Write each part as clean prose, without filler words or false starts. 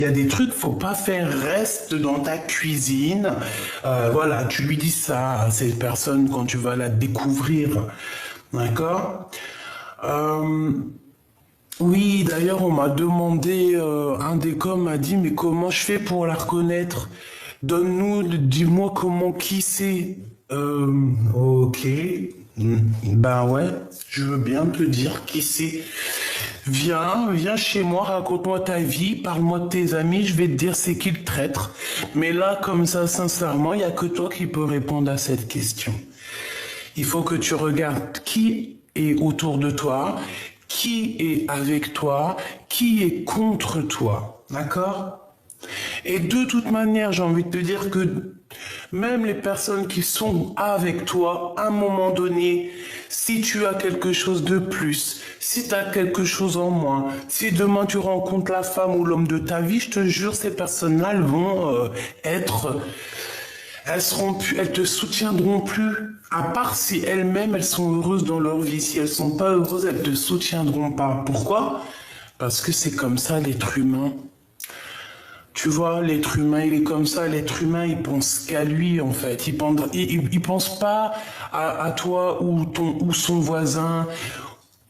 Il y a des trucs, faut pas faire, reste dans ta cuisine. Voilà, tu lui dis ça à cette personne quand tu vas la découvrir. D'accord? Euh, oui, d'ailleurs, on m'a demandé, un des coms m'a dit, mais comment je fais pour la reconnaître? Donne-nous, dis-moi comment, qui c'est. Ok. Ben ouais, je veux bien te dire qui c'est. Viens chez moi, raconte-moi ta vie, parle-moi de tes amis, je vais te dire c'est qui le traître. Mais là, comme ça, sincèrement, il n'y a que toi qui peux répondre à cette question. Il faut que tu regardes qui est autour de toi, qui est avec toi, qui est contre toi. D'accord? Et de toute manière, j'ai envie de te dire que même les personnes qui sont avec toi, à un moment donné, si tu as quelque chose de plus, si tu as quelque chose en moins, si demain tu rencontres la femme ou l'homme de ta vie, je te jure, ces personnes-là, elles vont être, elles te soutiendront plus. À part si elles-mêmes, elles sont heureuses dans leur vie. Si elles sont pas heureuses, elles te soutiendront pas. Pourquoi? Parce que c'est comme ça l'être humain. Tu vois, l'être humain, il est comme ça. L'être humain, il pense qu'à lui, en fait. Il pense pas à toi ou son voisin.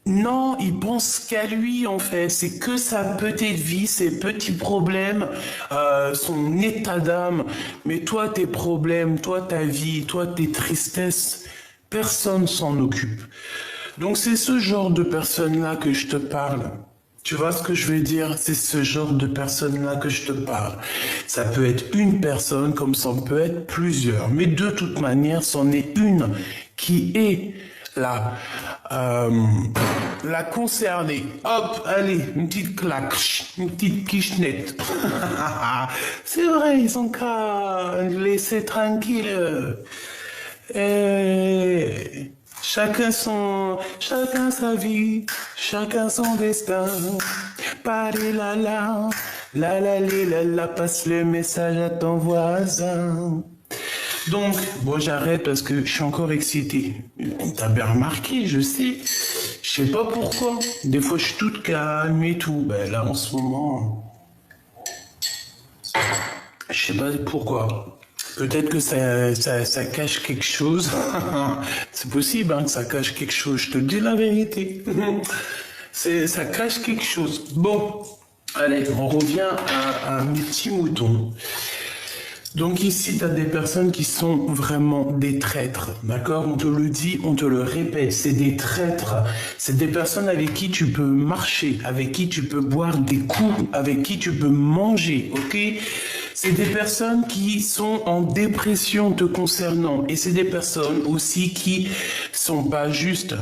Non, il pense qu'à lui, en fait. C'est que sa petite vie, ses petits problèmes, son état d'âme. Mais toi, tes problèmes, toi, ta vie, toi, tes tristesses, personne s'en occupe. Donc, c'est ce genre de personnes-là que je te parle. Tu vois ce que je veux dire? C'est ce genre de personne-là que je te parle. Ça peut être une personne comme ça peut être plusieurs. Mais de toute manière, c'en est une qui est la, euh, la concernée. Hop, allez, une petite claque, une petite quichette. C'est vrai, ils ont qu'à laisser tranquille. Et chacun sa vie, chacun son destin. Paré la, passe le message à ton voisin. Donc, bon, j'arrête parce que je suis encore excité. T'as bien remarqué, je sais. Je sais pas pourquoi. Des fois, je suis toute calme et tout. Ben là, en ce moment, je sais pas pourquoi. Peut-être que ça cache quelque chose. C'est possible hein, que ça cache quelque chose. Je te dis la vérité. Ça cache quelque chose. Bon, allez, on revient à mes petits moutons. Donc ici, tu as des personnes qui sont vraiment des traîtres, d'accord? On te le dit, on te le répète, c'est des traîtres. C'est des personnes avec qui tu peux marcher, avec qui tu peux boire des coups, avec qui tu peux manger, ok? C'est des personnes qui sont en dépression te concernant. Et c'est des personnes aussi qui sont pas justes.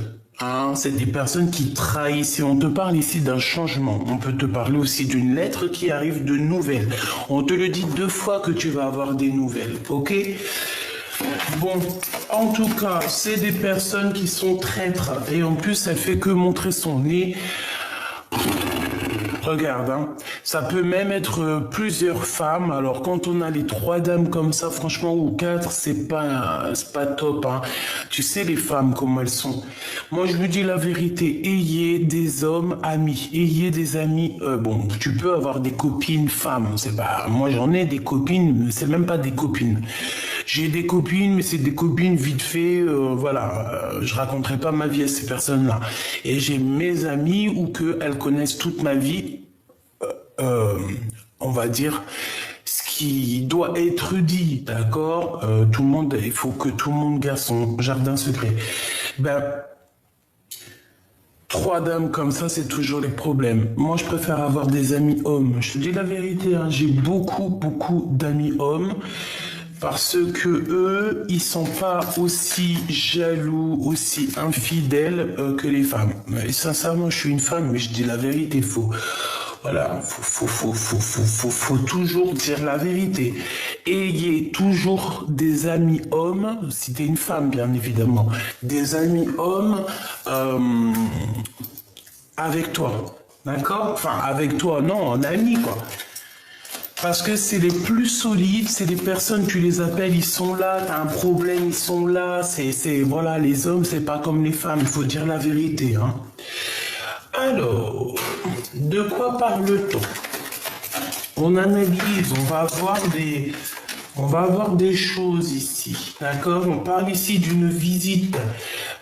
Hein, c'est des personnes qui trahissent. Et on te parle ici d'un changement. On peut te parler aussi d'une lettre qui arrive de nouvelles. On te le dit 2 fois que tu vas avoir des nouvelles. Ok? Bon, en tout cas, c'est des personnes qui sont traîtres. Et en plus, elle fait que montrer son nez. Regarde, hein, ça peut même être plusieurs femmes. Alors quand on a les 3 dames comme ça, franchement, ou 4, c'est pas top. Hein. Tu sais les femmes comment elles sont. Moi je lui dis la vérité. Ayez des hommes amis, ayez des amis. Bon, tu peux avoir des copines femmes. C'est pas. Moi j'en ai des copines, mais c'est même pas des copines. J'ai des copines, mais c'est des copines vite fait. Voilà, je raconterai pas ma vie à ces personnes-là. Et j'ai mes amis ou que elles connaissent toute ma vie. On va dire, ce qui doit être dit, d'accord? Tout le monde, il faut que tout le monde garde son jardin secret. Ben, 3 dames comme ça, c'est toujours les problèmes. Moi, je préfère avoir des amis hommes. Je te dis la vérité, hein, j'ai beaucoup d'amis hommes. Parce que eux, ils sont pas aussi jaloux, aussi infidèles que les femmes. Et sincèrement, je suis une femme, mais je dis la vérité, voilà, faut toujours dire la vérité. Ayez toujours des amis hommes, si t'es une femme, bien évidemment, des amis hommes avec toi, d'accord? Enfin, avec toi, non, en ami, quoi. Parce que c'est les plus solides, c'est des personnes, tu les appelles, ils sont là, t'as un problème, ils sont là, voilà, les hommes, c'est pas comme les femmes, il faut dire la vérité, hein. Alors, de quoi parle-t-on? On analyse, on va avoir des choses ici, d'accord? On parle ici d'une visite.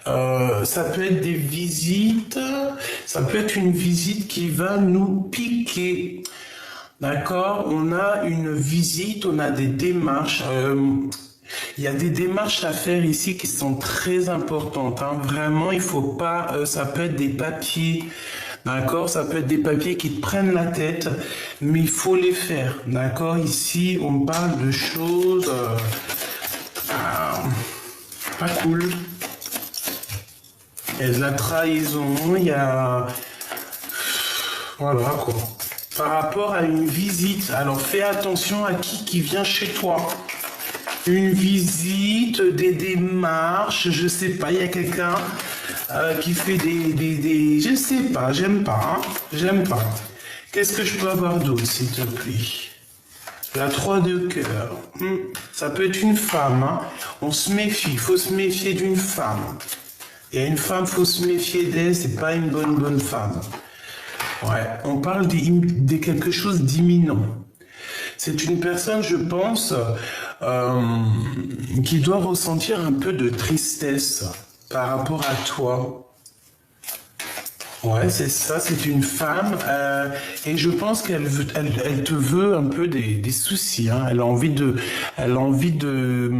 Ça peut être des visites, ça peut être une visite qui va nous piquer. D'accord? On a une visite, on a des démarches. Il y a des démarches à faire ici qui sont très importantes, hein. Vraiment, il faut pas. Ça peut être des papiers, d'accord? Ça peut être des papiers qui te prennent la tête, mais il faut les faire, d'accord? Ici, on parle de choses pas cool. Il y a de la trahison, il y a voilà quoi. Par rapport à une visite, alors fais attention à qui vient chez toi. Une visite, des démarches, je sais pas, il y a quelqu'un qui fait je sais pas, j'aime pas, hein, j'aime pas. Qu'est-ce que je peux avoir d'autre, s'il te plaît? La 3 de cœur. Ça peut être une femme, hein. On se méfie, il faut se méfier d'une femme. Il y a une femme, faut se méfier d'elle, c'est pas une bonne femme. Ouais, on parle de quelque chose d'imminent. C'est une personne, je pense, qui doit ressentir un peu de tristesse par rapport à toi. Ouais, c'est ça, c'est une femme, et je pense elle te veut un peu des soucis, hein. Elle a envie de, elle a envie de,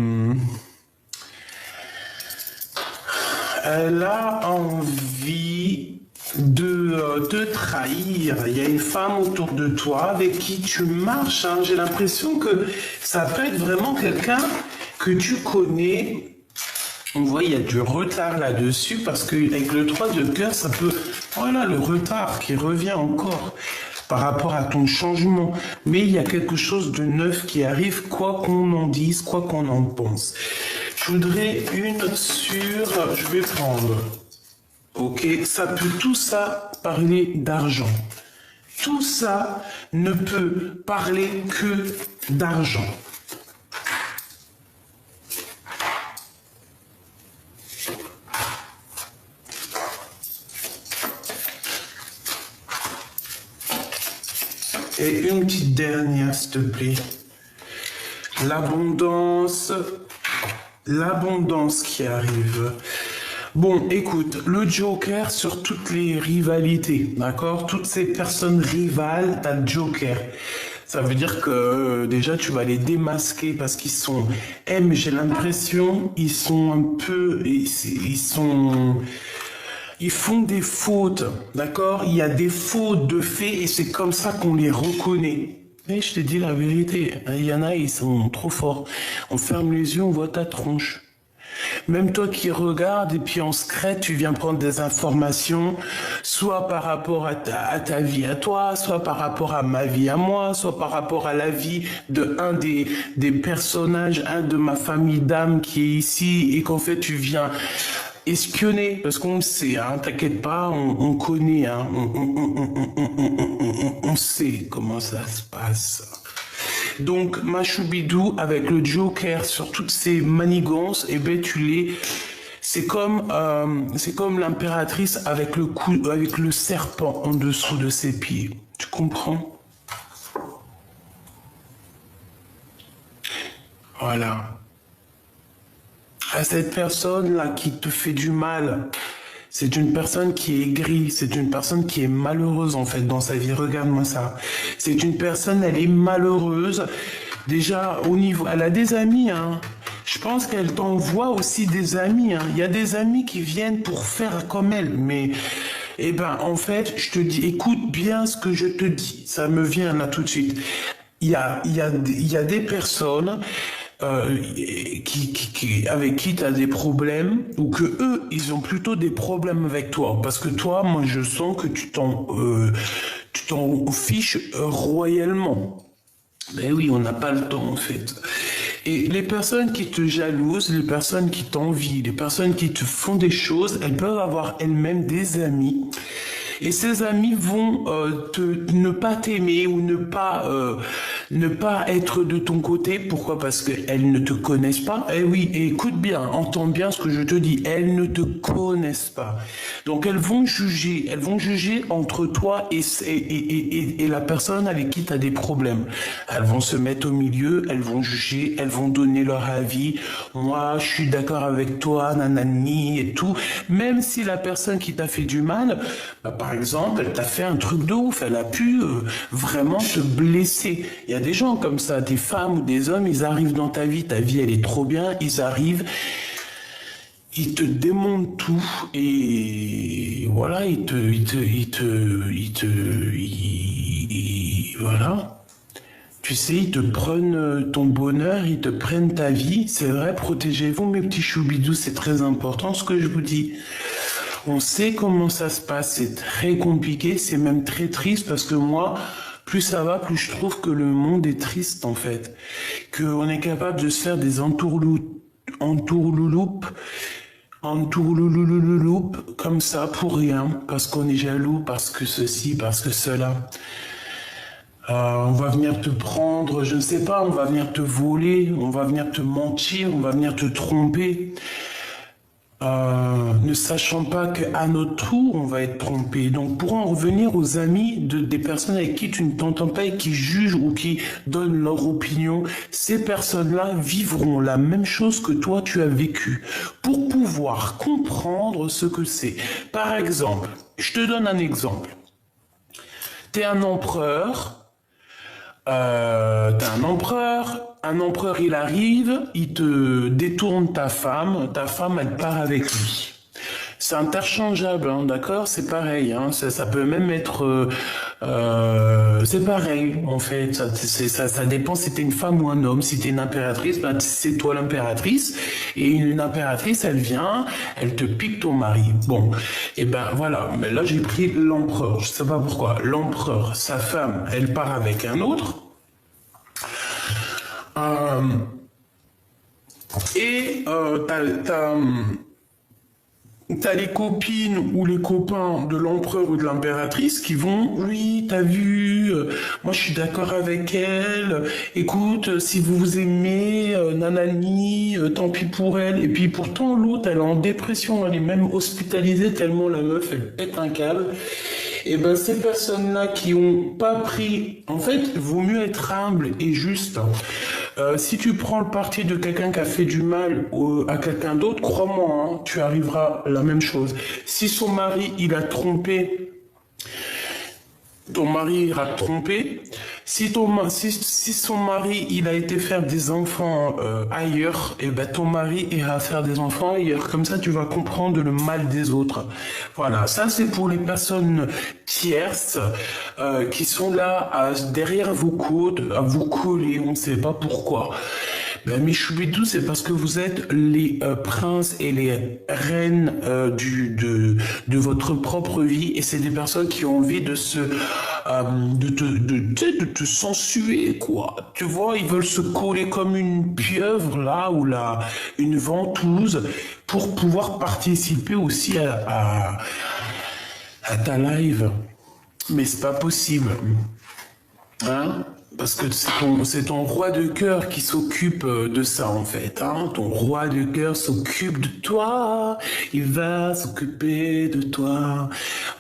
elle a envie de te trahir. Il y a une femme autour de toi avec qui tu marches, hein. J'ai l'impression que ça peut être vraiment quelqu'un que tu connais. On voit, il y a du retard là-dessus parce que avec le 3 de cœur, ça peut... Voilà, le retard qui revient encore par rapport à ton changement. Mais il y a quelque chose de neuf qui arrive, quoi qu'on en dise, quoi qu'on en pense. Je voudrais une sur... Je vais prendre... Ok, ça peut tout ça parler d'argent. Tout ça ne peut parler que d'argent. Et une petite dernière, s'il te plaît. L'abondance qui arrive. Bon, écoute, le Joker sur toutes les rivalités, d'accord? Toutes ces personnes rivales, t'as le Joker. Ça veut dire que déjà tu vas les démasquer parce qu'ils sont... mais j'ai l'impression, ils sont un peu... Ils font des fautes, d'accord? Il y a des fautes de fait et c'est comme ça qu'on les reconnaît. Mais je te dis la vérité, il y en a, ils sont trop forts. On ferme les yeux, on voit ta tronche. Même toi qui regardes et puis en secret, tu viens prendre des informations, soit par rapport à ta vie à toi, soit par rapport à ma vie à moi, soit par rapport à la vie de un des personnages, un de ma famille d'âme qui est ici et qu'en fait tu viens espionner, parce qu'on le sait, hein, t'inquiète pas, on connaît, hein, on sait comment ça se passe. Donc, Machoubidou, avec le Joker sur toutes ces manigances, eh ben, c'est comme l'impératrice avec le serpent en dessous de ses pieds. Tu comprends? Voilà. À cette personne-là qui te fait du mal, c'est une personne qui est aigrie, c'est une personne qui est malheureuse en fait dans sa vie. Regarde-moi ça. C'est une personne, elle est malheureuse. Déjà, au niveau, elle a des amis, hein. Je pense qu'elle t'envoie aussi des amis, hein. Il y a des amis qui viennent pour faire comme elle, mais, eh ben, en fait, je te dis, écoute bien ce que je te dis. Ça me vient là tout de suite. Il y a des personnes avec qui tu as des problèmes ou que eux, ils ont plutôt des problèmes avec toi. Parce que toi, moi, je sens que tu t'en fiches royalement. Ben oui, on n'a pas le temps, en fait. Et les personnes qui te jalousent, les personnes qui t'envient, les personnes qui te font des choses, elles peuvent avoir elles-mêmes des amis. Et ces amis vont ne pas t'aimer ou ne pas ne pas être de ton côté. Pourquoi? Parce qu'elles ne te connaissent pas. Eh oui, et écoute bien, entends bien ce que je te dis. Elles ne te connaissent pas. Donc elles vont juger entre toi et la personne avec qui tu as des problèmes. Elles vont se mettre au milieu, elles vont juger, elles vont donner leur avis. Moi, je suis d'accord avec toi, nanani et tout. Même si la personne qui t'a fait du mal, bah, par exemple, elle t'a fait un truc de ouf, elle a pu vraiment te blesser. Il y a des gens comme ça, des femmes ou des hommes, ils arrivent dans ta vie elle est trop bien, ils arrivent, ils te démontent tout et voilà, voilà. Tu sais, ils te prennent ton bonheur, ils te prennent ta vie. C'est vrai, protégez-vous, mes petits choubidous, c'est très important ce que je vous dis. On sait comment ça se passe, c'est très compliqué, c'est même très triste parce que moi, plus ça va, plus je trouve que le monde est triste en fait. Qu'on est capable de se faire des entourloupes comme ça pour rien, parce qu'on est jaloux, parce que ceci, parce que cela. On va venir te prendre, je ne sais pas, on va venir te voler, on va venir te mentir, on va venir te tromper. Ne sachant pas qu'à notre tour, on va être trompé. Donc, pour en revenir aux amis des personnes avec qui tu ne t'entends pas et qui jugent ou qui donnent leur opinion, ces personnes-là vivront la même chose que toi, tu as vécu pour pouvoir comprendre ce que c'est. Par exemple, je te donne un exemple. T'es un empereur. T'es un empereur il arrive, il te détourne ta femme elle part avec lui. C'est interchangeable, hein, d'accord? C'est pareil, hein, ça peut même être... c'est pareil, en fait, ça dépend si t'es une femme ou un homme. Si t'es une impératrice, ben, c'est toi l'impératrice, et une impératrice, elle vient, elle te pique ton mari. Bon, et ben voilà, mais là j'ai pris l'empereur, je sais pas pourquoi. L'empereur, sa femme, elle part avec un autre, t'as les copines ou les copains de l'empereur ou de l'impératrice qui vont, oui, t'as vu, moi je suis d'accord avec elle, écoute, si vous vous aimez, nanani, tant pis pour elle. Et puis pourtant l'autre, elle est en dépression, elle est même hospitalisée tellement la meuf, elle pète un câble. Et ben ces personnes-là qui ont pas pris, en fait, il vaut mieux être humble et juste. Si tu prends le parti de quelqu'un qui a fait du mal à quelqu'un d'autre, crois-moi, hein, tu arriveras à la même chose. Si son mari, il a trompé, ton mari ira te tromper. Si son mari, il a été faire des enfants ailleurs, et ben ton mari ira faire des enfants ailleurs. Comme ça, tu vas comprendre le mal des autres. Voilà, ça c'est pour les personnes tierces qui sont là derrière vos côtes, à vous coller, on ne sait pas pourquoi. Ben, mes choubidous, c'est parce que vous êtes les princes et les reines de votre propre vie, et c'est des personnes qui ont envie de te sensuer, quoi. Tu vois, ils veulent se coller comme une pieuvre, là, ou une ventouse, pour pouvoir participer aussi à ta live. Mais c'est pas possible. Hein? Parce que c'est ton roi de cœur qui s'occupe de ça, en fait. Hein? Ton roi de cœur s'occupe de toi. Il va s'occuper de toi.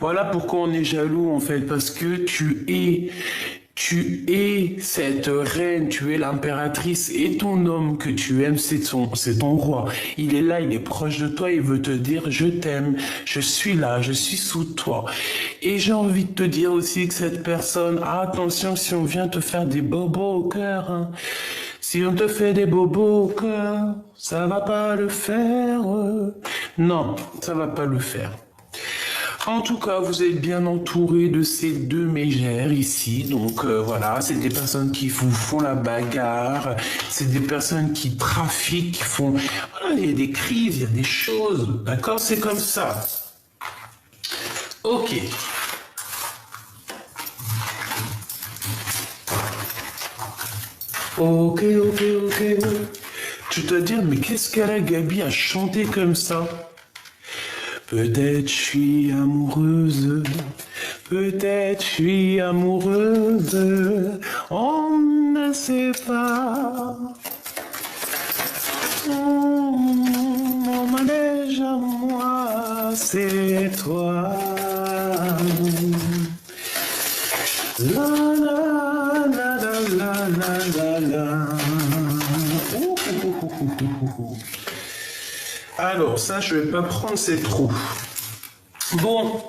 Voilà pourquoi on est jaloux, en fait. Parce que tu es cette reine, tu es l'impératrice, et ton homme que tu aimes, c'est ton roi. Il est là, il est proche de toi, il veut te dire je t'aime, je suis là, je suis sous toi. Et j'ai envie de te dire aussi que cette personne, attention si on vient te faire des bobos au cœur, hein. Si on te fait des bobos au cœur, ça va pas le faire. Non, ça va pas le faire. En tout cas, vous êtes bien entouré de ces deux mégères ici. Donc voilà, c'est des personnes qui vous font la bagarre. C'est des personnes qui trafiquent, qui font... Voilà, il y a des crises, il y a des choses. D'accord? C'est comme ça. Ok. Ok. Tu te dis, mais qu'est-ce qu'elle a, Gabi, à chanter comme ça? Peut-être je suis amoureuse, peut-être je suis amoureuse, on ne sais pas. Mon manège à moi, c'est toi. La la la la la la la. Alors ça, je vais pas prendre, c'est trop. Bon,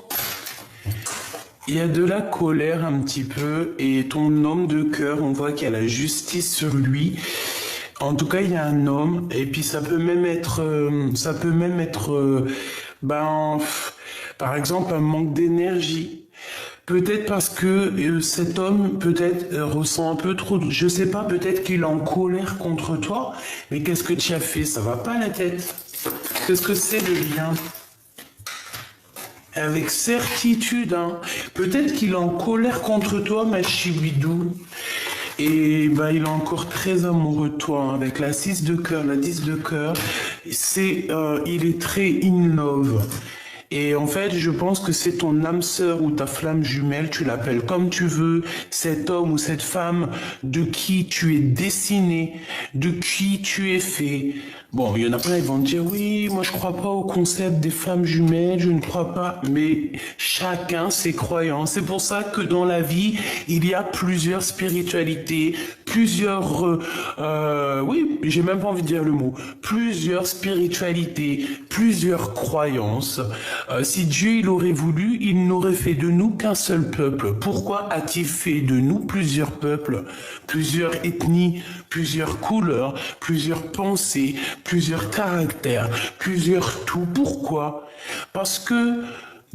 il y a de la colère un petit peu et ton homme de cœur, on voit qu'il y a la justice sur lui. En tout cas, il y a un homme et puis ça peut même être, par exemple, un manque d'énergie. Peut-être parce que cet homme peut-être ressent un peu trop, je sais pas, peut-être qu'il est en colère contre toi, mais qu'est-ce que tu as fait? Ça va pas la tête. Qu'est-ce que c'est le lien? Avec certitude, hein. Peut-être qu'il est en colère contre toi, ma chibidou. Et bah, il est encore très amoureux de toi, hein, avec la 6 de cœur. La 10 de cœur, il est très in love. Et en fait, je pense que c'est ton âme sœur ou ta flamme jumelle, tu l'appelles comme tu veux, cet homme ou cette femme de qui tu es dessiné, de qui tu es fait. Bon, il y en a plein, ils vont te dire, oui, moi je crois pas au concept des flammes jumelles, je ne crois pas, mais chacun ses croyances. C'est pour ça que dans la vie, il y a plusieurs spiritualités, oui, j'ai même pas envie de dire le mot, plusieurs spiritualités, plusieurs croyances. Si Dieu il aurait voulu, il n'aurait fait de nous qu'un seul peuple. Pourquoi a-t-il fait de nous plusieurs peuples, plusieurs ethnies, plusieurs couleurs, plusieurs pensées, plusieurs caractères, plusieurs tout? Pourquoi? Parce que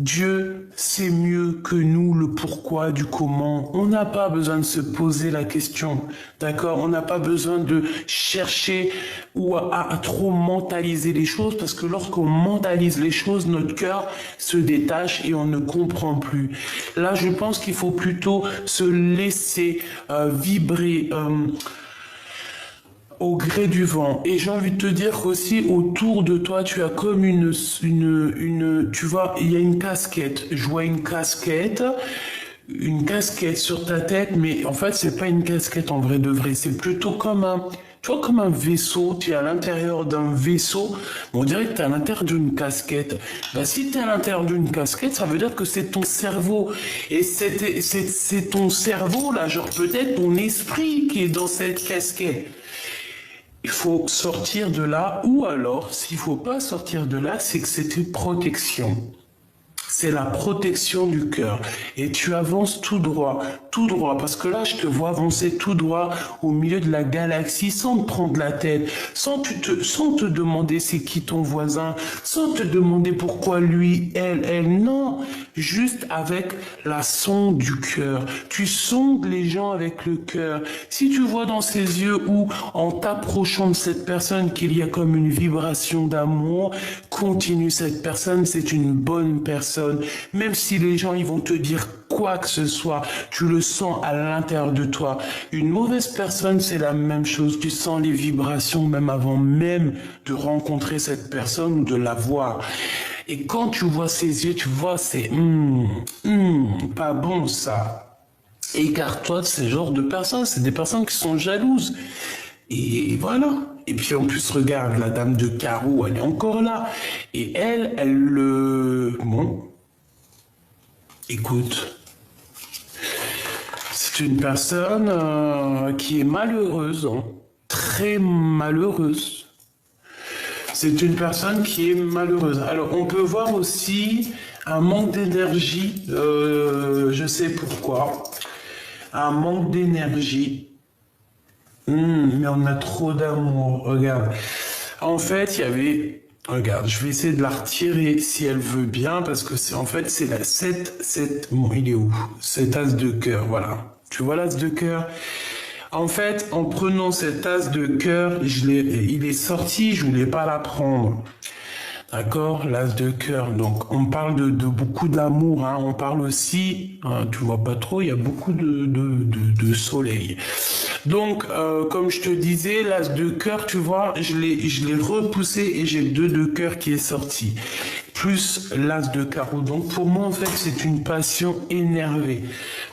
Dieu sait mieux que nous le pourquoi du comment. On n'a pas besoin de se poser la question, d'accord? On n'a pas besoin de chercher ou à trop mentaliser les choses, parce que lorsqu'on mentalise les choses, notre cœur se détache et on ne comprend plus. Là, je pense qu'il faut plutôt se laisser vibrer au gré du vent. Et j'ai envie de te dire qu'aussi autour de toi, tu as comme tu vois, il y a une casquette. Je vois une casquette sur ta tête, mais en fait, c'est pas une casquette en vrai de vrai. C'est plutôt comme tu vois, comme un vaisseau. Tu es à l'intérieur d'un vaisseau. On dirait que tu es à l'intérieur d'une casquette. Bah, si tu es à l'intérieur d'une casquette, ça veut dire que c'est ton cerveau. Et c'est ton cerveau, là, genre peut-être ton esprit qui est dans cette casquette. Il faut sortir de là, ou alors, s'il faut pas sortir de là, c'est que c'est une protection. C'est la protection du cœur. Et tu avances tout droit, parce que là, je te vois avancer tout droit au milieu de la galaxie sans te prendre la tête, sans te demander c'est qui ton voisin, sans te demander pourquoi lui, elle, non, juste avec la sonde du cœur. Tu sondes les gens avec le cœur. Si tu vois dans ses yeux ou en t'approchant de cette personne qu'il y a comme une vibration d'amour, continue cette personne, c'est une bonne personne. Même si les gens ils vont te dire quoi que ce soit, tu le sens à l'intérieur de toi. Une mauvaise personne, c'est la même chose. Tu sens les vibrations même avant même de rencontrer cette personne ou de la voir. Et quand tu vois ses yeux, tu vois, c'est pas bon ça. Écarte-toi de ces genres de personnes. C'est des personnes qui sont jalouses. Et voilà. Et puis en plus, regarde, la dame de carreau, elle est encore là. Et bon, écoute, c'est une personne qui est malheureuse, hein, très malheureuse. C'est une personne qui est malheureuse. Alors, on peut voir aussi un manque d'énergie, je sais pourquoi. Un manque d'énergie. Mais on a trop d'amour, regarde. En fait, il y avait... Regarde, je vais essayer de la retirer si elle veut bien, parce que c'est la 7... Bon, il est où? Cet as de cœur, voilà. Tu vois l'as de cœur? En fait, en prenant cet as de cœur, il est sorti, je voulais pas la prendre. D'accord, l'as de cœur. Donc, on parle de beaucoup d'amour. Hein. On parle aussi, tu vois pas trop, il y a beaucoup de soleil. Donc, comme je te disais, l'as de cœur, tu vois, je l'ai repoussé et j'ai le 2 de cœur qui est sorti. plus l'as de carreau. Donc pour moi, en fait, c'est une passion énervée.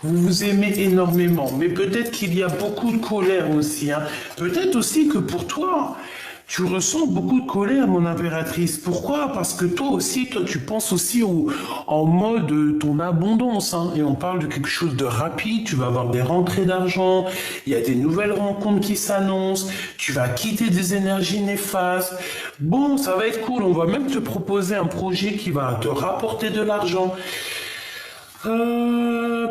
Vous vous aimez énormément, mais peut-être qu'il y a beaucoup de colère aussi. Hein. Peut-être aussi que pour toi, tu ressens beaucoup de colère, mon impératrice. Pourquoi? Parce que toi aussi, tu penses aussi en mode ton abondance. Hein. Et on parle de quelque chose de rapide. Tu vas avoir des rentrées d'argent. Il y a des nouvelles rencontres qui s'annoncent. Tu vas quitter des énergies néfastes. Bon, ça va être cool. On va même te proposer un projet qui va te rapporter de l'argent.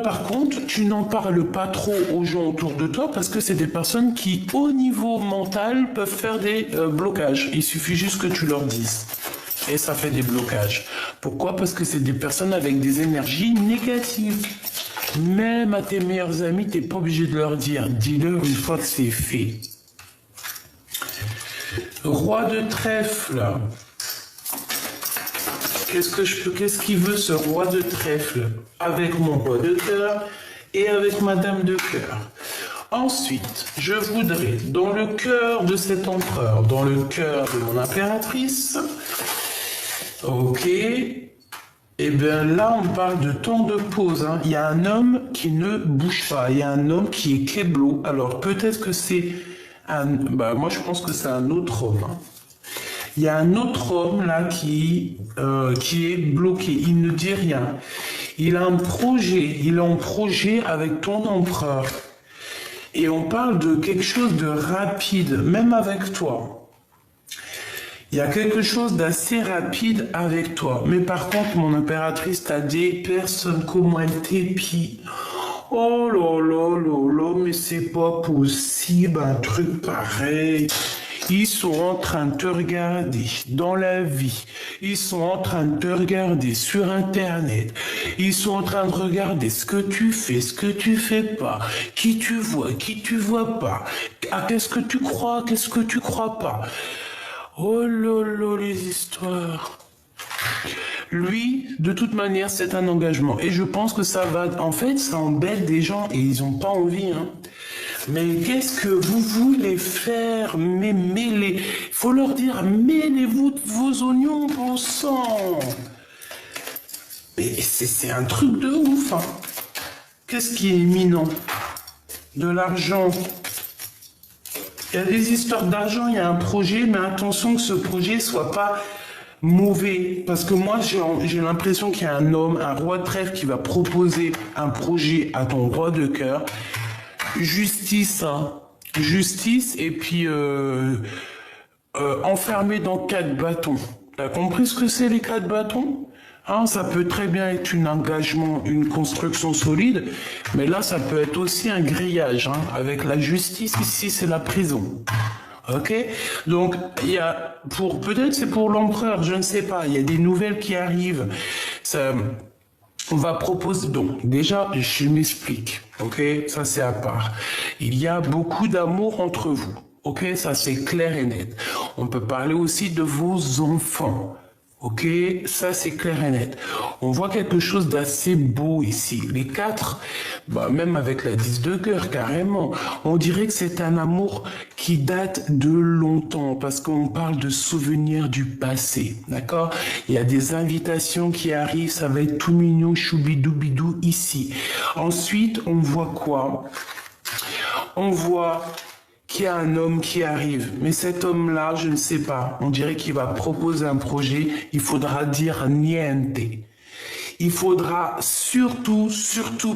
Par contre, tu n'en parles pas trop aux gens autour de toi parce que c'est des personnes qui, au niveau mental, peuvent faire des blocages. Il suffit juste que tu leur dises. Et ça fait des blocages. Pourquoi? Parce que c'est des personnes avec des énergies négatives. Même à tes meilleurs amis, t'es pas obligé de leur dire. Dis-leur une fois que c'est fait. Roi de trèfle. Qu'est-ce qu'il veut ce roi de trèfle? Avec mon roi de cœur et avec ma dame de cœur. Ensuite, je voudrais, dans le cœur de cet empereur, dans le cœur de mon impératrice, ok, et bien là on parle de temps de pause. Hein. Il y a un homme qui ne bouge pas, il y a un homme qui est keblo. Alors peut-être que c'est moi je pense que c'est un autre homme. Hein. Il y a un autre homme là qui est bloqué, il ne dit rien. Il a un projet, il est en projet avec ton empereur. Et on parle de quelque chose de rapide, même avec toi. Il y a quelque chose d'assez rapide avec toi. Mais par contre, mon impératrice t'a dit, personne comment elle t'épie. Oh là là là là, mais c'est pas possible, un truc pareil. Ils sont en train de te regarder dans la vie. Ils sont en train de te regarder sur Internet. Ils sont en train de regarder ce que tu fais, ce que tu fais pas. Qui tu vois pas. Ah, qu'est-ce que tu crois pas. Oh là là, les histoires. Lui, de toute manière, c'est un engagement. Et je pense que ça va... En fait, ça embête des gens et ils n'ont pas envie, hein. Mais qu'est-ce que vous voulez faire? Mais mêlez. Il faut leur dire, mêlez-vous vos oignons, bon sang. Mais c'est un truc de ouf, hein. Qu'est-ce qui est imminent? De l'argent. Il y a des histoires d'argent, il y a un projet, mais attention que ce projet soit pas mauvais. Parce que moi, j'ai l'impression qu'il y a un homme, un roi de trèfle qui va proposer un projet à ton roi de cœur. Justice, hein. Justice et puis enfermé dans 4 bâtons. T'as compris ce que c'est les 4 bâtons? Hein, ça peut très bien être un engagement, une construction solide, mais là ça peut être aussi un grillage. Hein, avec la justice, ici c'est la prison. Ok? Donc il y a peut-être c'est pour l'empereur, je ne sais pas. Il y a des nouvelles qui arrivent. On va proposer, donc déjà, je m'explique, ok? Ça c'est à part. Il y a beaucoup d'amour entre vous, ok? Ça c'est clair et net. On peut parler aussi de vos enfants, ok? Ça c'est clair et net. On voit quelque chose d'assez beau ici. Les 4, même avec la 10 de cœur, carrément. On dirait que c'est un amour qui date de longtemps, parce qu'on parle de souvenirs du passé, d'accord? Il y a des invitations qui arrivent, ça va être tout mignon, choubidoubidou ici. Ensuite, on voit quoi? On voit qu'il y a un homme qui arrive, mais cet homme-là, je ne sais pas, on dirait qu'il va proposer un projet, il faudra dire niente. Il faudra surtout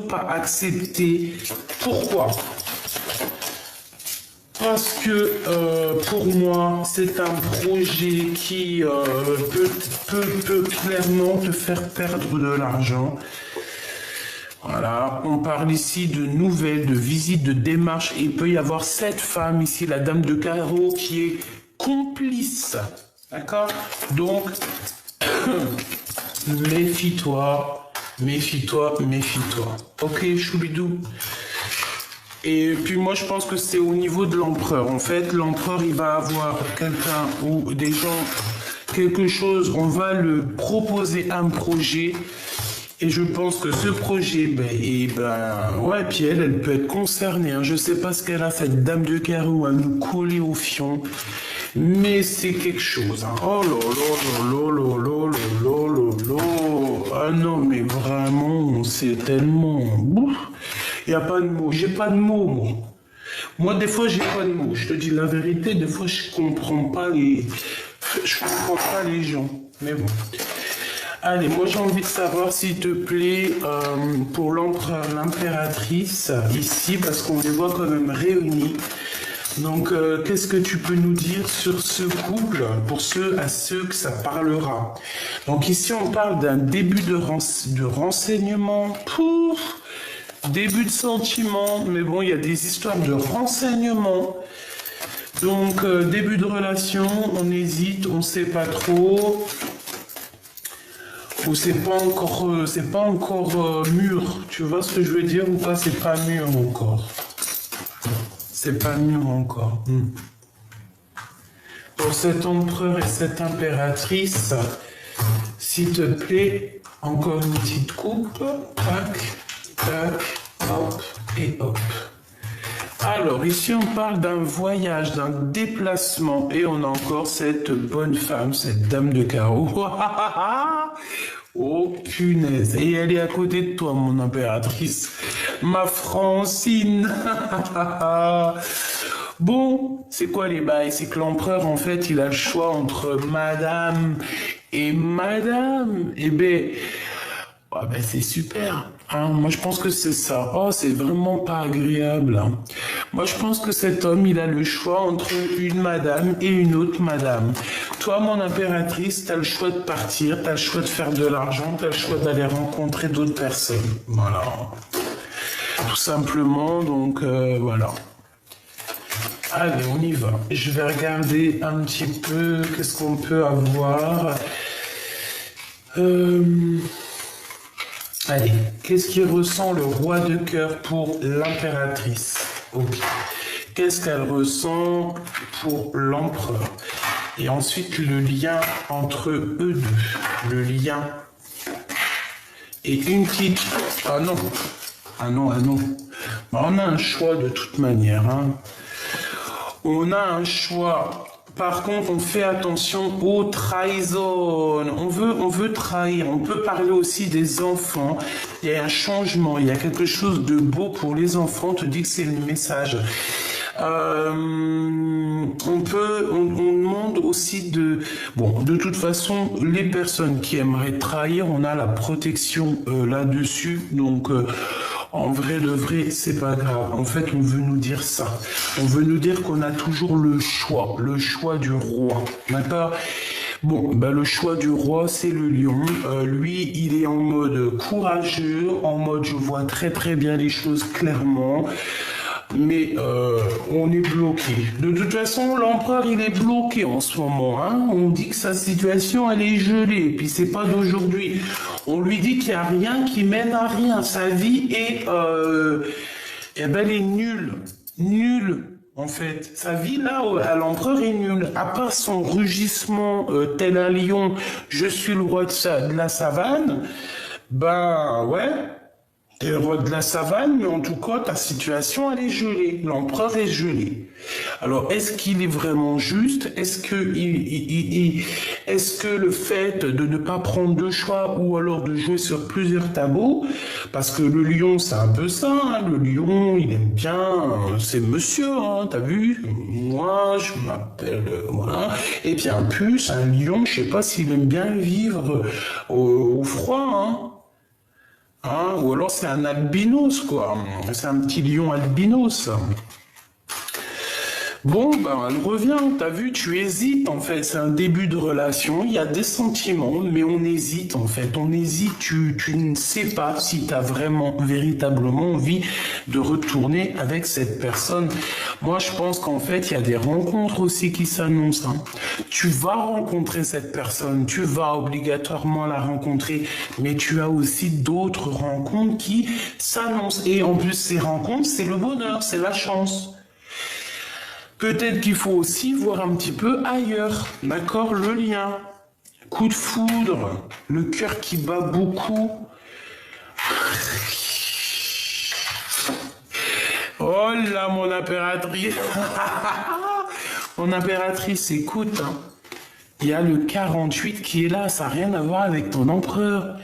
pas accepter. Pourquoi? Parce que pour moi, c'est un projet qui peut clairement te faire perdre de l'argent. Voilà, on parle ici de nouvelles, de visites, de démarches. Et il peut y avoir cette femme ici, la dame de carreau, qui est complice. D'accord? Donc, méfie-toi, méfie-toi, méfie-toi. Ok, choubidou. Et puis moi, je pense que c'est au niveau de l'empereur. En fait, l'empereur, il va avoir quelqu'un ou des gens, quelque chose, on va le proposer un projet. Et je pense que ce projet, ouais, puis elle peut être concernée. Hein. Je sais pas ce qu'elle a, cette dame de carreau, à nous coller au fion. Mais c'est quelque chose, hein. Oh là là là là là là là là là. Ah non, mais vraiment, c'est tellement... Il n'y a pas de mots. J'ai pas de mots, moi. Moi, des fois, j'ai pas de mots. Je te dis la vérité, des fois, je comprends pas les... Je comprends pas les gens. Mais bon. Allez, moi, j'ai envie de savoir, s'il te plaît, pour l'empereur, l'impératrice, ici, parce qu'on les voit quand même réunis. Donc, qu'est-ce que tu peux nous dire sur ce couple, pour ceux à ceux que ça parlera? Donc ici, on parle d'un début de renseignement, pouf, début de sentiment, mais bon, il y a des histoires de renseignement. Donc, début de relation, on hésite, on sait pas trop, ou c'est pas encore mûr, tu vois ce que je veux dire ou pas? C'est pas mûr encore. C'est pas mûr encore. Pour cet empereur et cette impératrice, s'il te plaît, encore une petite coupe. Tac, tac, hop et hop. Alors, ici, on parle d'un voyage, d'un déplacement. Et on a encore cette bonne femme, cette dame de carreau. Oh, punaise. Et elle est à côté de toi, mon impératrice. Ma Francine. Bon, c'est quoi les bails? C'est que l'empereur, en fait, il a le choix entre madame et madame. Eh ben, ah ben c'est super. Hein, moi, je pense que c'est ça. Oh, c'est vraiment pas agréable. Hein. Moi, je pense que cet homme, il a le choix entre une madame et une autre madame. Toi, mon impératrice, t'as le choix de partir, t'as le choix de faire de l'argent, t'as le choix d'aller rencontrer d'autres personnes. Voilà. Tout simplement, donc, voilà. Allez, on y va. Je vais regarder un petit peu qu'est-ce qu'on peut avoir. Allez, qu'est-ce qui ressent le roi de cœur pour l'impératrice? Ok. Qu'est-ce qu'elle ressent pour l'empereur? Et ensuite, le lien entre eux deux. Le lien. Et une petite... Ah non. Ah non, ah non. Bah, on a un choix de toute manière. Hein. On a un choix. Par contre, on fait attention aux trahisons. On veut trahir. On peut parler aussi des enfants. Il y a un changement. Il y a quelque chose de beau pour les enfants. On te dit que c'est le message. On demande aussi de... Bon, de toute façon, les personnes qui aimeraient trahir, on a la protection là-dessus. Donc... en vrai de vrai, c'est pas grave. En fait, on veut nous dire ça. On veut nous dire qu'on a toujours le choix du roi. D'accord? Bon, bah, le choix du roi, c'est le lion. Lui, il est en mode courageux, en mode je vois très très bien les choses clairement. Mais on est bloqué. De toute façon, l'empereur, il est bloqué en ce moment. Hein. On dit que sa situation, elle est gelée. Puis c'est pas d'aujourd'hui. On lui dit qu'il n'y a rien qui mène à rien. Sa vie est, eh ben, elle est nulle. Nulle, en fait. Sa vie, là, à l'empereur, est nulle. À part son rugissement, tel un lion, je suis le roi de la savane. Ben, ouais. T'es le roi de la savane, mais en tout cas, ta situation, elle est gelée. L'empereur est gelé. Alors, est-ce qu'il est vraiment juste? Est-ce que le fait de ne pas prendre de choix ou alors de jouer sur plusieurs tableaux, parce que le lion, c'est un peu ça, hein, le lion, il aime bien, c'est monsieur, hein, t'as vu? Moi, je m'appelle, voilà. Et puis, en plus, un lion, je sais pas s'il aime bien vivre au froid, hein. Hein, ou alors c'est un albinos, quoi. C'est un petit lion albinos. Bon, ben, elle revient, t'as vu, tu hésites, en fait. C'est un début de relation, il y a des sentiments, mais on hésite, en fait. On hésite, tu ne sais pas si t'as vraiment, véritablement envie de retourner avec cette personne. Moi, je pense qu'en fait, il y a des rencontres aussi qui s'annoncent. Hein. Tu vas rencontrer cette personne, tu vas obligatoirement la rencontrer, mais tu as aussi d'autres rencontres qui s'annoncent. Et en plus, ces rencontres, c'est le bonheur, c'est la chance. Peut-être qu'il faut aussi voir un petit peu ailleurs, d'accord, le lien. Coup de foudre, le cœur qui bat beaucoup. Oh là, mon impératrice. Mon impératrice, écoute, hein. Il y a le 48 qui est là, ça n'a rien à voir avec ton empereur.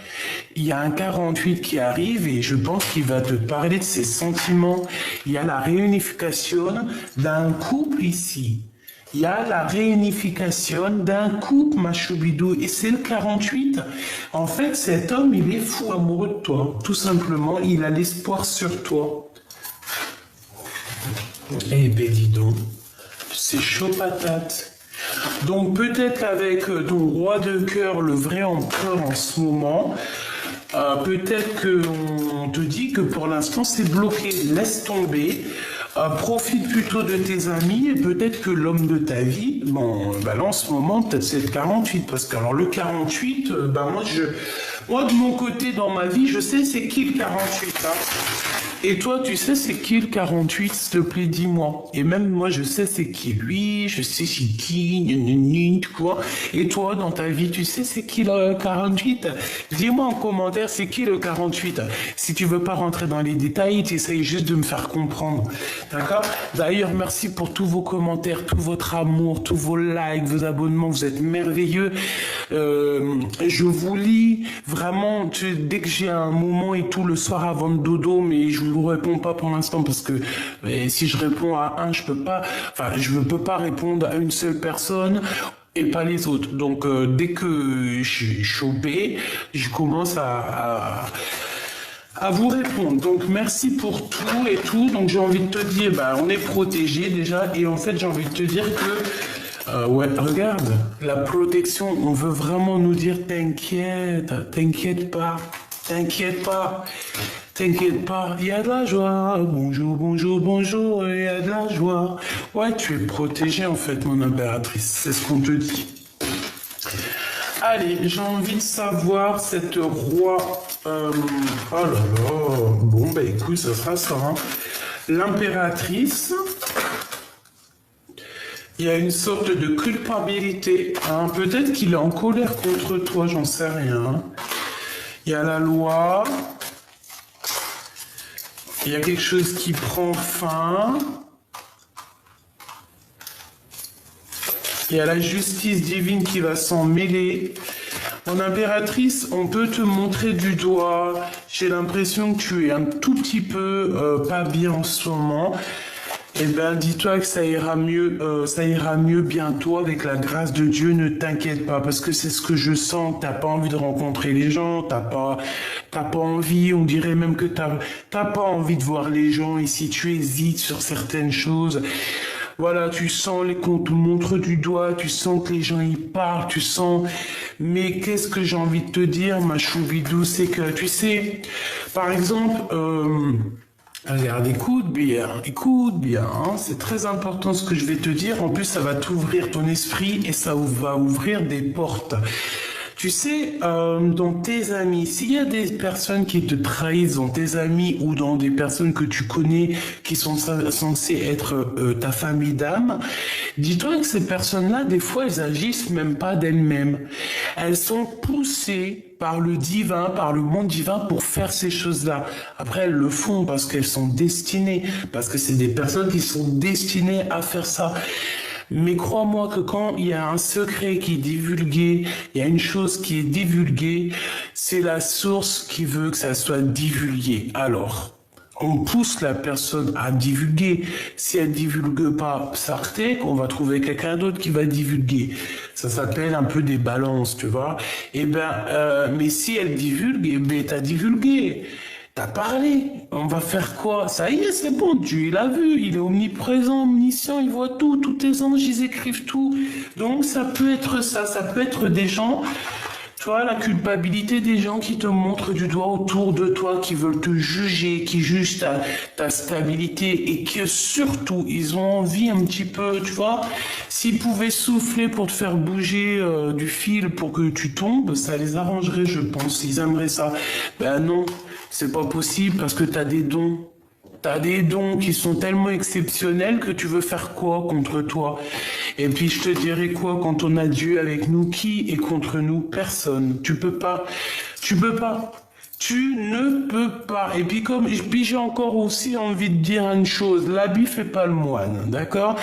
Il y a un 48 qui arrive et je pense qu'il va te parler de ses sentiments. Il y a la réunification d'un couple ici. Il y a la réunification d'un couple, ma choubidou, et c'est le 48. En fait, cet homme, il est fou amoureux de toi. Tout simplement, il a l'espoir sur toi. Eh ben dis donc, c'est chaud patate. Donc peut-être avec ton roi de cœur, le vrai empereur en ce moment, peut-être qu'on te dit que pour l'instant c'est bloqué, laisse tomber, profite plutôt de tes amis et peut-être que l'homme de ta vie, bon, bah là en ce moment peut-être c'est le 48, parce que alors le 48, moi de mon côté dans ma vie, je sais c'est qui le 48, hein. Et toi, tu sais c'est qui le 48, s'il te plaît, dis-moi. Et même moi, je sais c'est qui lui, je sais c'est qui, quoi. Et toi, dans ta vie, tu sais c'est qui le 48? Dis-moi en commentaire c'est qui le 48. Si tu veux pas rentrer dans les détails, tu essayes juste de me faire comprendre. D'accord? D'ailleurs, merci pour tous vos commentaires, tout votre amour, tous vos likes, vos abonnements, vous êtes merveilleux. Je vous lis vraiment dès que j'ai un moment et tout le soir avant le dodo, mais je vous réponds pas pour l'instant parce que si je réponds à un, je peux pas répondre à une seule personne et pas les autres. Donc dès que je suis chopé, je commence à vous répondre. Donc merci pour tout et tout. Donc j'ai envie de te dire, on est protégé déjà et en fait j'ai envie de te dire que ouais, regarde, la protection, on veut vraiment nous dire t'inquiète pas, il y a de la joie, bonjour, il y a de la joie. Ouais, tu es protégé en fait, mon impératrice, c'est ce qu'on te dit. Allez, j'ai envie de savoir cette roi, oh là là, bon écoute, ça sera ça, hein. L'impératrice, il y a une sorte de culpabilité, hein. Peut-être qu'il est en colère contre toi, j'en sais rien. Il y a la loi. Il y a quelque chose qui prend fin. Il y a la justice divine qui va s'en mêler. Mon impératrice, on peut te montrer du doigt. J'ai l'impression que tu es un tout petit peu pas bien en ce moment. Eh ben, dis-toi que ça ira mieux bientôt avec la grâce de Dieu. Ne t'inquiète pas, parce que c'est ce que je sens. T'as pas envie de rencontrer les gens, t'as pas envie. On dirait même que t'as pas envie de voir les gens. Ici, tu hésites sur certaines choses. Voilà, tu sens qu'on te montre du doigt, tu sens que les gens y parlent, tu sens. Mais qu'est-ce que j'ai envie de te dire, ma choubidou, c'est que tu sais, par exemple. Regarde, écoute bien, hein, c'est très important ce que je vais te dire. En plus, ça va t'ouvrir ton esprit et ça va ouvrir des portes. Tu sais, dans tes amis, s'il y a des personnes qui te trahissent dans tes amis ou dans des personnes que tu connais qui sont censées être ta famille d'âme, dis-toi que ces personnes-là, des fois, elles agissent même pas d'elles-mêmes. Elles sont poussées par le divin, par le monde divin pour faire ces choses-là. Après, elles le font parce qu'elles sont destinées, parce que c'est des personnes qui sont destinées à faire ça. Mais crois-moi que quand il y a un secret qui est divulgué, il y a une chose qui est divulguée, c'est la source qui veut que ça soit divulgué. Alors, on pousse la personne à divulguer. Si elle divulgue pas, sortez, qu'on va trouver quelqu'un d'autre qui va divulguer. Ça s'appelle un peu des balances, tu vois. Mais si elle divulgue, t'as divulgué. T'as parlé, on va faire quoi? Ça y est, c'est bon, Dieu, il a vu, il est omniprésent, omniscient, il voit tout, tous tes anges, ils écrivent tout. Donc ça peut être ça peut être des gens, tu vois, la culpabilité des gens qui te montrent du doigt autour de toi, qui veulent te juger, qui jugent ta stabilité et que surtout, ils ont envie un petit peu, tu vois, s'ils pouvaient souffler pour te faire bouger du fil pour que tu tombes, ça les arrangerait, je pense, ils aimeraient ça. Ben non. C'est pas possible parce que t'as des dons. T'as des dons qui sont tellement exceptionnels que tu veux faire quoi contre toi? Et puis je te dirais quoi quand on a Dieu avec nous? Qui est contre nous? Personne. Tu peux pas. Tu ne peux pas. Et puis j'ai encore aussi envie de dire une chose. L'habit fait pas le moine, d'accord?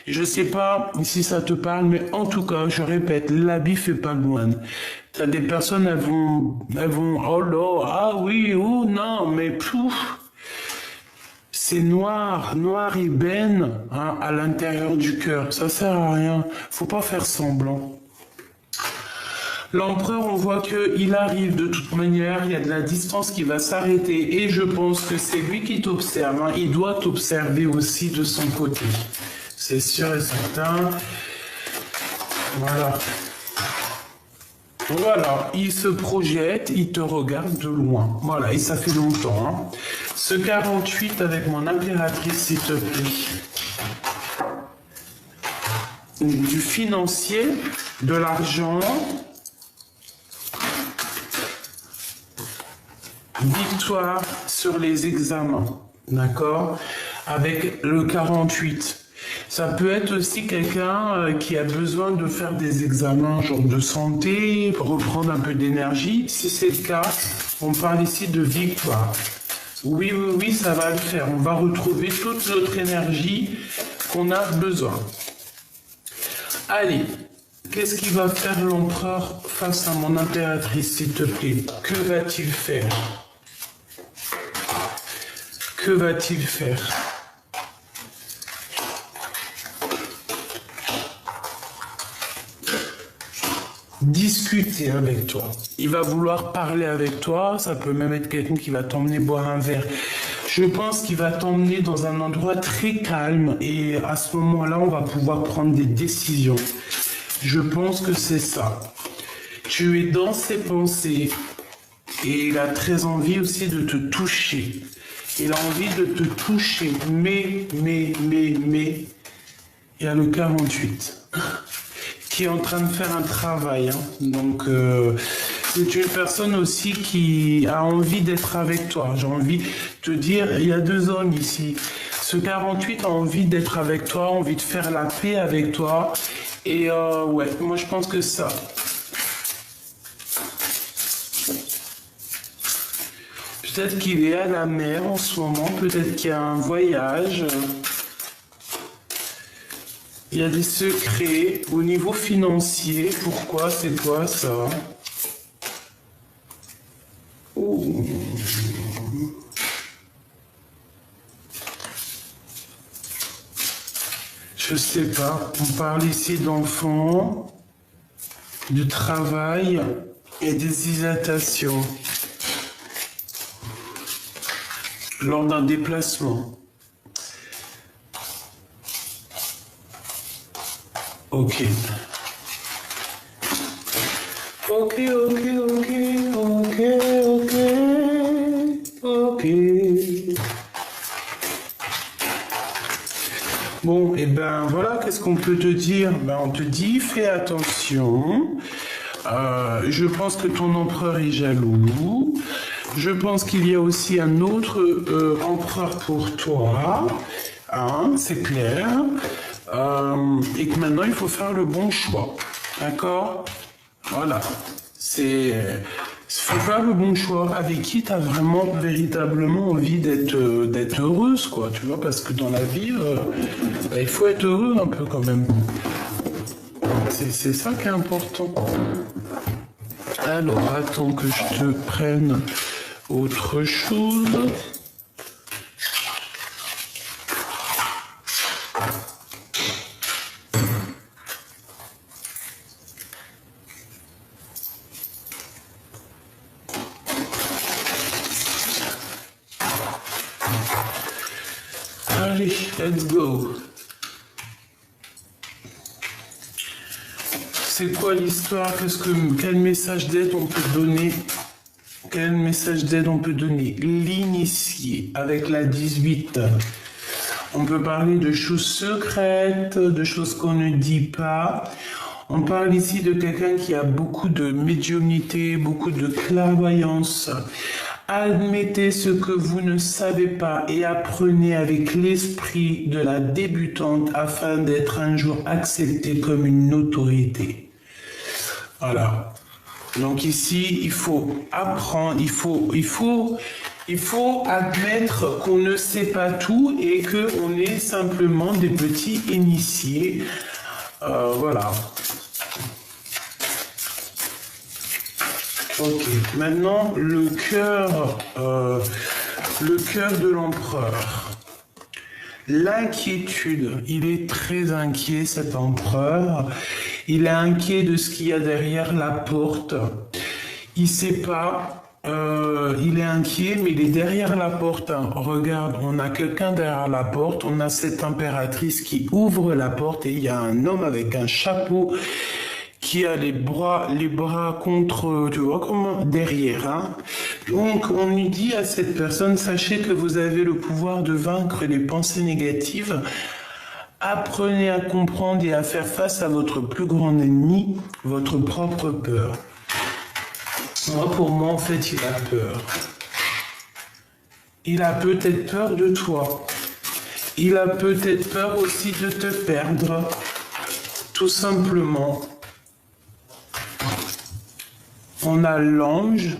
Je sais pas si ça te parle, mais en tout cas, je répète, l'habit fait pas le moine. T'as des personnes, elles vont, oh là, ah oui, oh non, mais pouf. C'est noir, noir ébène, hein, à l'intérieur du cœur. Ça sert à rien. Faut pas faire semblant. L'empereur, on voit qu'il arrive de toute manière, il y a de la distance qui va s'arrêter et je pense que c'est lui qui t'observe. Hein. Il doit t'observer aussi de son côté. C'est sûr et certain. Voilà. Voilà, il se projette, il te regarde de loin. Voilà, et ça fait longtemps. Hein. Ce 48 avec mon impératrice, s'il te plaît. Du financier, de l'argent. Victoire sur les examens, d'accord? Avec le 48. Ça peut être aussi quelqu'un qui a besoin de faire des examens, genre de santé, pour reprendre un peu d'énergie. Si c'est le cas, on parle ici de victoire. Oui, oui, oui, ça va le faire. On va retrouver toute notre énergie qu'on a besoin. Allez, qu'est-ce qu'il va faire l'empereur face à mon impératrice, s'il te plaît? Que va-t-il faire? Que va-t-il faire? Discuter avec toi. Il va vouloir parler avec toi. Ça peut même être quelqu'un qui va t'emmener boire un verre. Je pense qu'il va t'emmener dans un endroit très calme et à ce moment-là, on va pouvoir prendre des décisions. Je pense que c'est ça. Tu es dans ses pensées et il a très envie aussi de te toucher. Il a envie de te toucher, mais, il y a le 48 qui est en train de faire un travail. Hein. Donc, c'est une personne aussi qui a envie d'être avec toi. J'ai envie de te dire, il y a deux hommes ici. Ce 48 a envie d'être avec toi, envie de faire la paix avec toi. Et ouais, moi je pense que ça. Peut-être qu'il est à la mer en ce moment, peut-être qu'il y a un voyage. Il y a des secrets au niveau financier. Pourquoi? C'est quoi ça? Oh. Je sais pas. On parle ici d'enfants, du travail et des hésitations. Lors d'un déplacement. Ok. Ok. Bon, et ben voilà, qu'est-ce qu'on peut te dire? Ben, on te dit, fais attention. Je pense que ton empereur est jaloux. Je pense qu'il y a aussi un autre empereur pour toi. Hein, c'est clair. Et que maintenant, il faut faire le bon choix. D'accord? Voilà. Il faut faire le bon choix. Avec qui tu as vraiment, véritablement envie d'être heureuse, quoi. Tu vois, parce que dans la vie, il faut être heureux un peu quand même. C'est ça qui est important. Alors, attends que je te prenne autre chose. Allez, let's go. C'est quoi l'histoire? Quel message d'aide on peut donner? Quel message d'aide on peut donner? L'initié avec la 18. On peut parler de choses secrètes, de choses qu'on ne dit pas. On parle ici de quelqu'un qui a beaucoup de médiumnité, beaucoup de clairvoyance. Admettez ce que vous ne savez pas et apprenez avec l'esprit de la débutante afin d'être un jour accepté comme une autorité. Voilà. Donc ici, il faut apprendre, il faut admettre qu'on ne sait pas tout et qu'on est simplement des petits initiés. Voilà. Ok, maintenant le cœur de l'empereur. L'inquiétude, il est très inquiet cet empereur. Il est inquiet de ce qu'il y a derrière la porte. Il sait pas. Il est inquiet, mais il est derrière la porte. Regarde, on a quelqu'un derrière la porte. On a cette impératrice qui ouvre la porte et il y a un homme avec un chapeau qui a les bras contre, tu vois, comment, derrière, hein. Donc, on lui dit à cette personne, sachez que vous avez le pouvoir de vaincre les pensées négatives. Apprenez à comprendre et à faire face à votre plus grand ennemi, votre propre peur. Pour moi, en fait, il a peur. Il a peut-être peur de toi. Il a peut-être peur aussi de te perdre. Tout simplement. On a l'ange.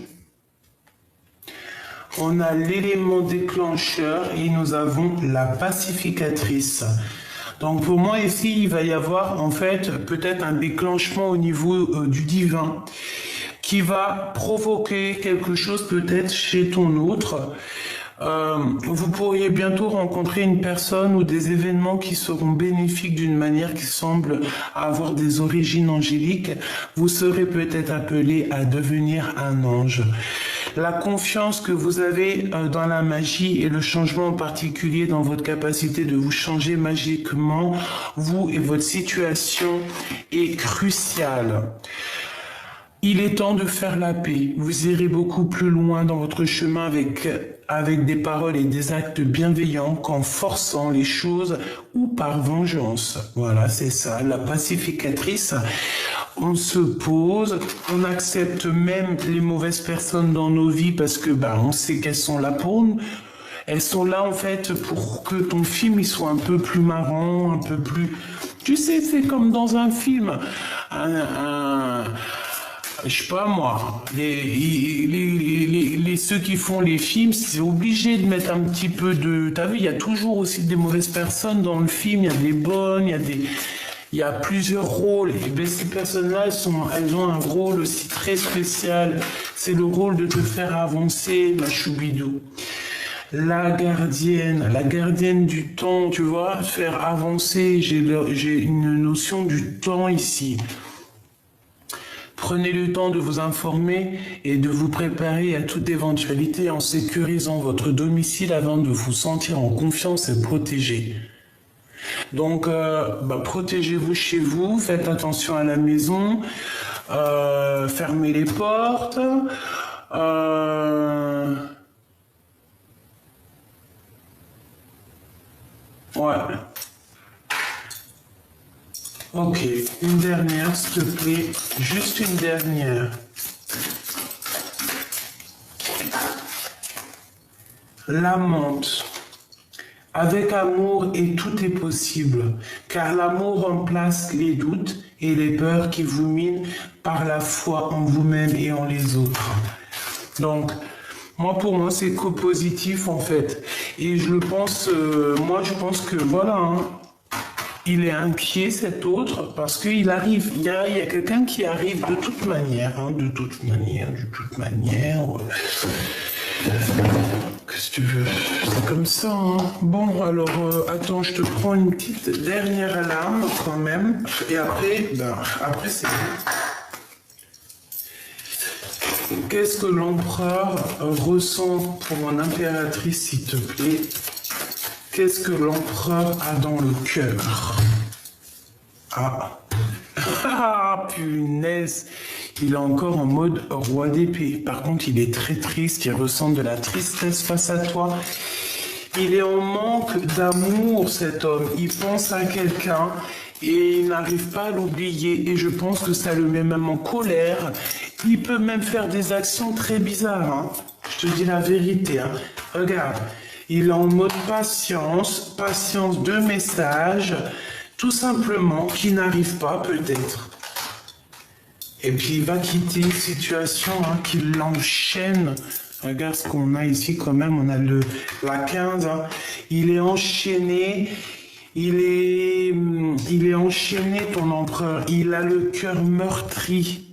On a l'élément déclencheur et nous avons la pacificatrice. Donc pour moi ici, il va y avoir en fait peut-être un déclenchement au niveau du divin qui va provoquer quelque chose peut-être chez ton autre. Vous pourriez bientôt rencontrer une personne ou des événements qui seront bénéfiques d'une manière qui semble avoir des origines angéliques. Vous serez peut-être appelé à devenir un ange. La confiance que vous avez dans la magie et le changement en particulier dans votre capacité de vous changer magiquement, vous et votre situation est cruciale. Il est temps de faire la paix. Vous irez beaucoup plus loin dans votre chemin avec des paroles et des actes bienveillants qu'en forçant les choses ou par vengeance. Voilà, c'est ça, la pacificatrice. On se pose, on accepte même les mauvaises personnes dans nos vies parce que on sait qu'elles sont là pour nous. Elles sont là en fait pour que ton film il soit un peu plus marrant, un peu plus... Tu sais, c'est comme dans un film. Je sais pas moi, ceux qui font les films, c'est obligé de mettre un petit peu de... T'as vu, il y a toujours aussi des mauvaises personnes dans le film, il y a des bonnes, il y a plusieurs rôles. Et ces personnes-là, elles ont un rôle aussi très spécial. C'est le rôle de te faire avancer, ma choubidou. La gardienne du temps, tu vois, faire avancer. J'ai une notion du temps ici. Prenez le temps de vous informer et de vous préparer à toute éventualité en sécurisant votre domicile avant de vous sentir en confiance et protégé. Donc, protégez-vous chez vous, faites attention à la maison, fermez les portes. Ouais. Ok, une dernière, s'il te plaît. Juste une dernière. L'amante. Avec amour et tout est possible, car l'amour remplace les doutes et les peurs qui vous minent par la foi en vous-même et en les autres. Donc, pour moi, c'est co-positif en fait. Et je pense que voilà, il est inquiet cet autre parce qu'il arrive, il y a quelqu'un qui arrive de toute manière. Qu'est-ce que tu veux? C'est comme ça, hein. Bon, alors, attends, je te prends une petite dernière alarme quand même. Et après, c'est bon. Qu'est-ce que l'empereur ressent pour mon impératrice, s'il te plaît? Qu'est-ce que l'empereur a dans le cœur? Ah, punaise! Il est encore en mode roi d'épée. Par contre, il est très triste, il ressent de la tristesse face à toi. Il est en manque d'amour, cet homme. Il pense à quelqu'un et il n'arrive pas à l'oublier. Et je pense que ça le met même en colère. Il peut même faire des actions très bizarres, hein. Je te dis la vérité, hein. Regarde, il est en mode patience de message, tout simplement, qui n'arrive pas peut-être. Et puis il va quitter une situation qui l'enchaîne. Regarde ce qu'on a ici quand même, on a la 15. Il est enchaîné, il est enchaîné ton empereur, il a le cœur meurtri.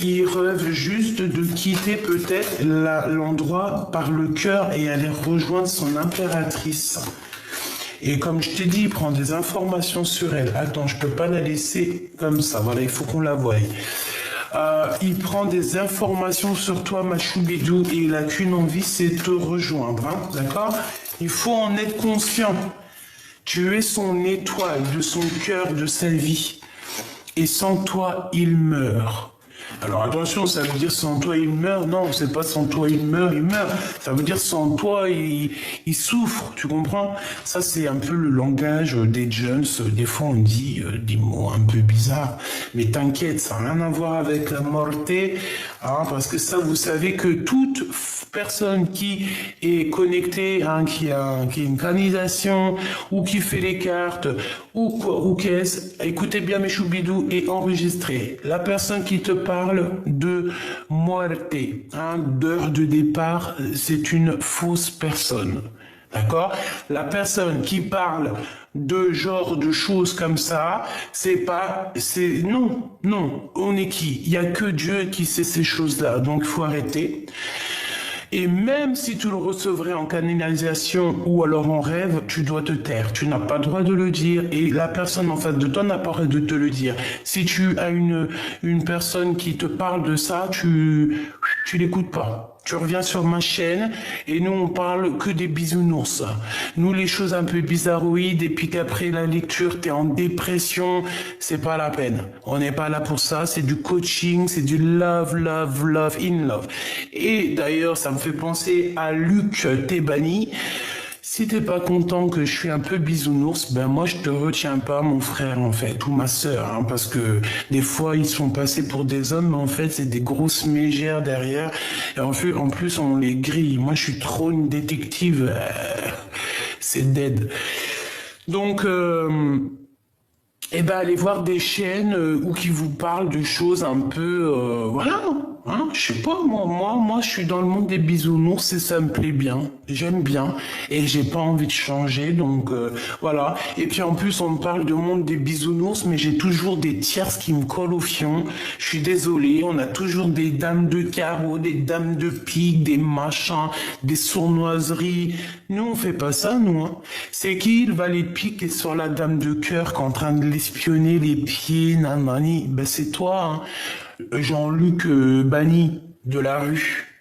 Il rêve juste de quitter peut-être l'endroit par le cœur et aller rejoindre son impératrice. Et comme je t'ai dit, il prend des informations sur elle. Attends, je peux pas la laisser comme ça. Voilà, il faut qu'on la voie. Il prend des informations sur toi, ma choubidou, et il n'a qu'une envie, c'est te rejoindre. Hein, d'accord? Il faut en être conscient. Tu es son étoile de son cœur, de sa vie. Et sans toi, il meurt. Alors attention, ça veut dire sans toi il meurt. Non, c'est pas sans toi il meurt, il meurt. Ça veut dire sans toi il souffre, tu comprends? Ça c'est un peu le langage des jeunes. Des fois on dit des mots un peu bizarres. Mais t'inquiète, ça n'a rien à voir avec la mortée. Hein, parce que ça, vous savez que toute personne qui est connectée, qui a une canalisation, ou qui fait les cartes, ou quoi, ou qu'est-ce, écoutez bien mes choubidous et enregistrez. La personne qui te parle de muerte, d'heure de départ, c'est une fausse personne. D'accord? La personne qui parle de genre de choses comme ça, non, on est qui? Il y a que Dieu qui sait ces choses-là, donc il faut arrêter. Et même si tu le recevrais en canalisation ou alors en rêve, tu dois te taire. Tu n'as pas le droit de le dire et la personne en face de toi n'a pas le droit de te le dire. Si tu as une personne qui te parle de ça, tu l'écoutes pas. Tu reviens sur ma chaîne et nous on parle que des bisounours. Nous les choses un peu bizarroïdes et puis qu'après la lecture t'es en dépression, c'est pas la peine. On n'est pas là pour ça, c'est du coaching, c'est du love, love, love, in love. Et d'ailleurs ça me fait penser à Luc Tebani. Si t'es pas content que je suis un peu bisounours, ben moi je te retiens pas mon frère en fait, ou ma sœur, parce que des fois ils sont passés pour des hommes, mais en fait c'est des grosses mégères derrière, et en plus on les grille. Moi je suis trop une détective, c'est dead. Donc allez voir des chaînes où qui vous parlent de choses un peu, voilà. Hein, je sais pas, moi, je suis dans le monde des bisounours et ça me plaît bien. J'aime bien et j'ai pas envie de changer, donc voilà. Et puis en plus, on me parle de monde des bisounours, mais j'ai toujours des tierces qui me collent au fion. Je suis désolé, on a toujours des dames de carreau, des dames de pique, des machins, des sournoiseries. Nous, on fait pas ça, nous. Hein. C'est qui le valet de pique est sur la dame de cœur qui est en train de l'espionner les pieds, nanani? Ben c'est toi, hein. Jean-Luc Bani de la rue.